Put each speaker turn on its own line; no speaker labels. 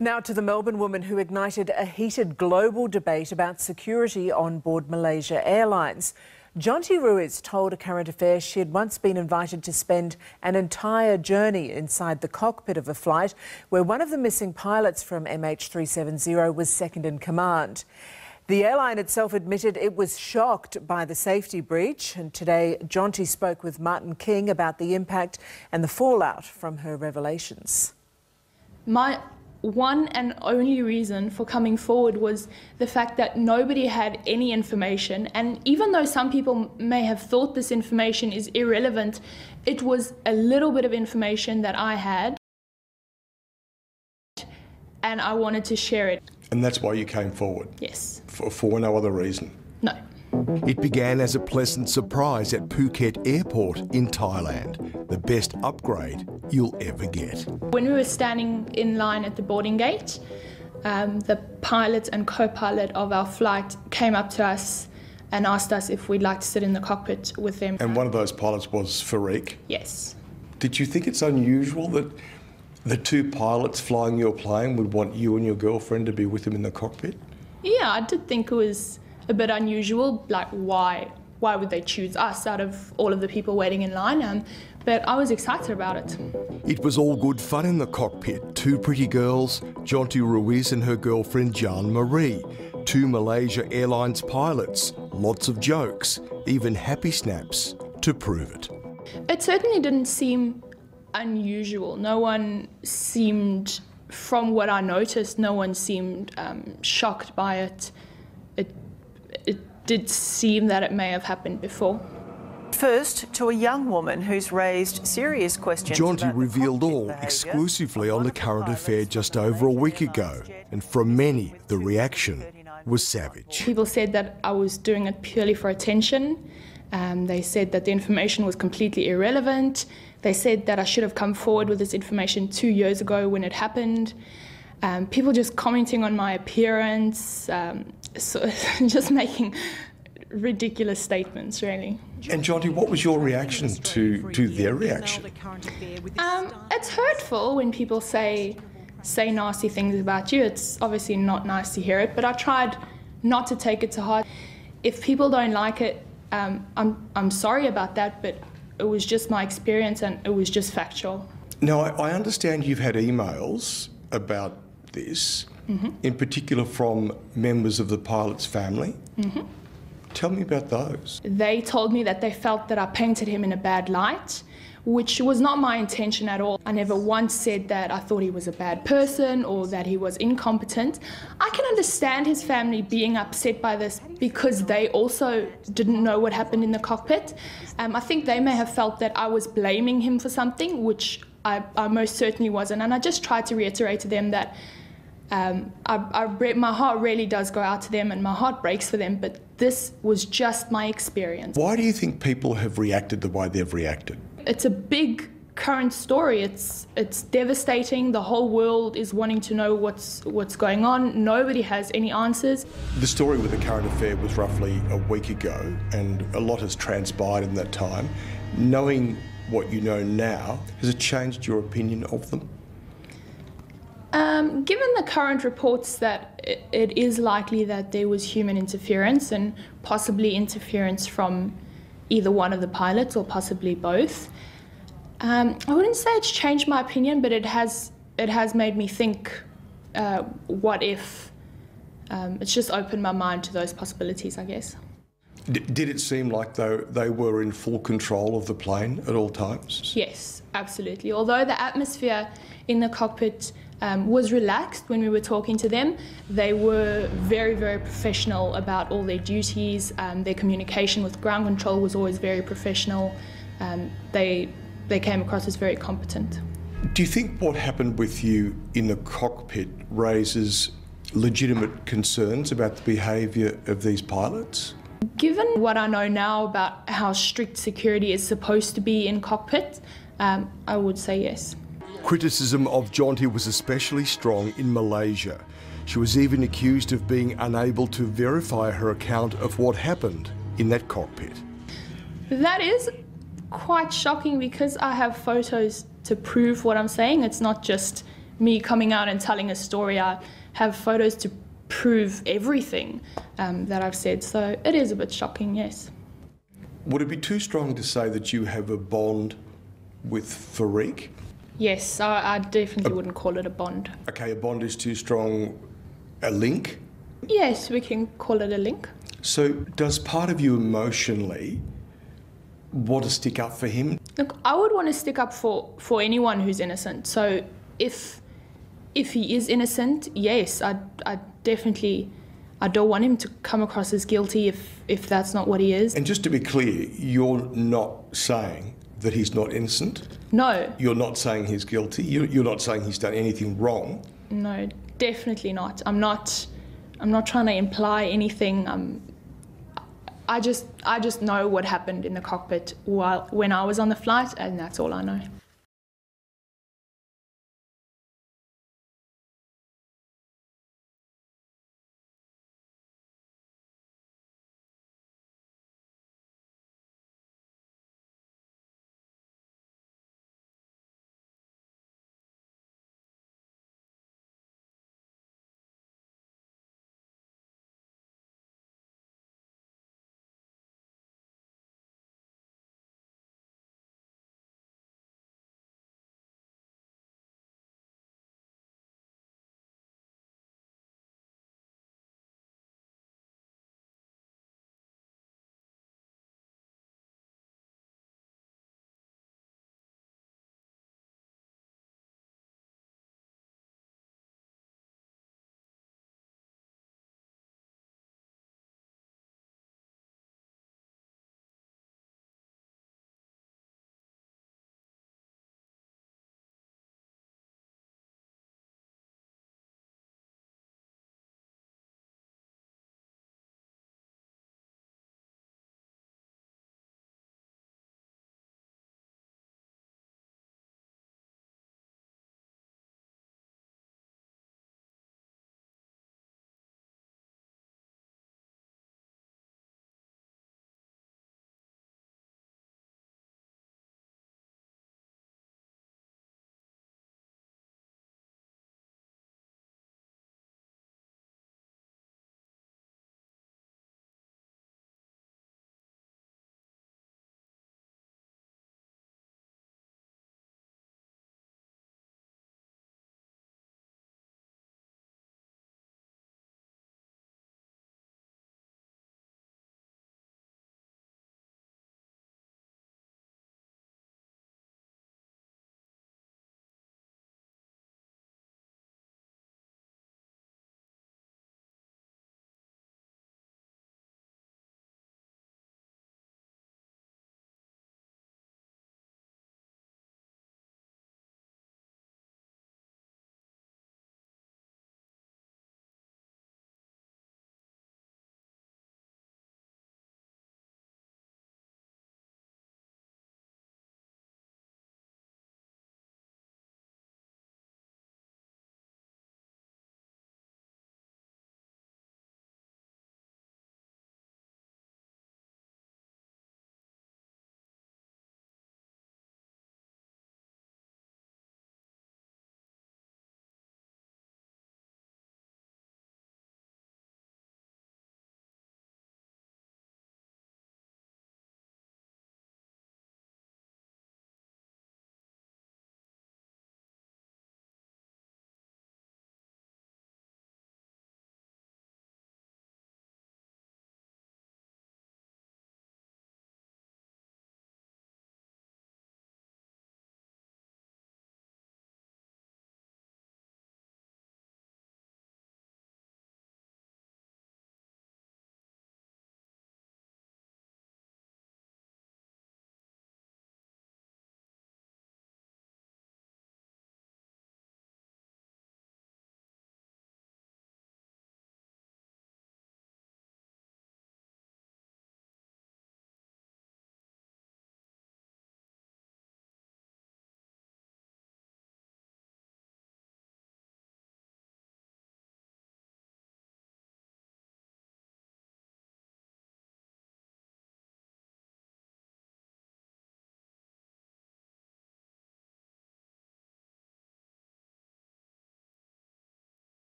Now to the Melbourne woman who ignited a heated global debate about security on board Malaysia Airlines. Jonty Ruiz told A Current Affair she had once been invited to spend an entire journey inside the cockpit of a flight where one of the missing pilots from MH370 was second in command. The airline itself admitted it was shocked by the safety breach, and today Jonty spoke with Martin King about the impact and the fallout from her revelations.
My one and only reason for coming forward was the fact that nobody had any information, and even though some people may have thought this information is irrelevant, it was a little bit of information that I had and I wanted to share it.
And that's why you came forward?
Yes.
For no other reason?
No.
It began as a pleasant surprise at Phuket Airport in Thailand, the best upgrade you'll ever get.
When we were standing in line at the boarding gate, the pilot and co-pilot of our flight came up to us and asked us if we'd like to sit in the cockpit with them.
And one of those pilots was Fareeq?
Yes.
Did you think it's unusual that the two pilots flying your plane would want you and your girlfriend to be with them in the cockpit?
Yeah, I did think it was a bit unusual, like why would they choose us out of all of the people waiting in line? But I was excited about it.
It was all good fun in the cockpit. Two pretty girls, Jonty Ruiz and her girlfriend Jan Marie, two Malaysia Airlines pilots, lots of jokes, even happy snaps to prove it.
It certainly didn't seem unusual. No one seemed, from what I noticed, no one seemed shocked by it. It did seem that it may have happened before.
First, to a young woman who's raised serious questions.
Jonty revealed all exclusively on The Current Affair just over a week ago, and from many, the reaction was savage.
People said that I was doing it purely for attention. They said that the information was completely irrelevant. They said that I should have come forward with this information 2 years ago when it happened. People just commenting on my appearance, so just making ridiculous statements, really.
And Jonty, what was your reaction to their reaction?
It's hurtful when people say nasty things about you. It's obviously not nice to hear it, but I tried not to take it to heart. If people don't like it, I'm sorry about that, but it was just my experience and it was just factual.
Now, I understand you've had emails about this, in particular from members of the pilot's family. Tell me about those.
They told me that they felt that I painted him in a bad light, which was not my intention at all. I never once said that I thought he was a bad person or that he was incompetent. I can understand his family being upset by this because they also didn't know what happened in the cockpit. I think they may have felt that I was blaming him for something, which I most certainly wasn't. And I just tried to reiterate to them that my heart really does go out to them and my heart breaks for them, but this was just my experience.
Why do you think people have reacted the way they've reacted?
It's a big current story. It's devastating. The whole world is wanting to know what's going on. Nobody has any answers.
The story with The Current Affair was roughly a week ago, and a lot has transpired in that time. Knowing what you know now, has it changed your opinion of them?
Given the current reports that it is likely that there was human interference and possibly interference from either one of the pilots or possibly both, I wouldn't say it's changed my opinion, but it has made me think, what if? It's just opened my mind to those possibilities, I guess.
Did it seem like they were in full control of the plane at all times?
Yes, absolutely. Although the atmosphere in the cockpit was relaxed when we were talking to them, they were very, very professional about all their duties. Their communication with ground control was always very professional. They came across as very competent.
Do you think what happened with you in the cockpit raises legitimate concerns about the behaviour of these pilots?
Given what I know now about how strict security is supposed to be in cockpit, I would say yes.
Criticism of Jonty was especially strong in Malaysia. She was even accused of being unable to verify her account of what happened in that cockpit.
That is quite shocking because I have photos to prove what I'm saying. It's not just me coming out and telling a story. I have photos to prove everything that I've said, so it is a bit shocking, yes.
Would it be too strong to say that you have a bond with Farik?
Yes, I definitely wouldn't call it a bond.
Okay, a bond is too strong. A link?
Yes, we can call it a link.
So does part of you emotionally want to stick up for him?
Look, I would want to stick up for anyone who's innocent. So if he is innocent, yes, I definitely, I don't want him to come across as guilty if that's not what he is.
And just to be clear, you're not saying that he's not innocent?
No.
You're not saying he's guilty? You're not saying he's done anything wrong?
No, definitely not. I'm not trying to imply anything. I just know what happened in the cockpit when I was on the flight, and that's all I know.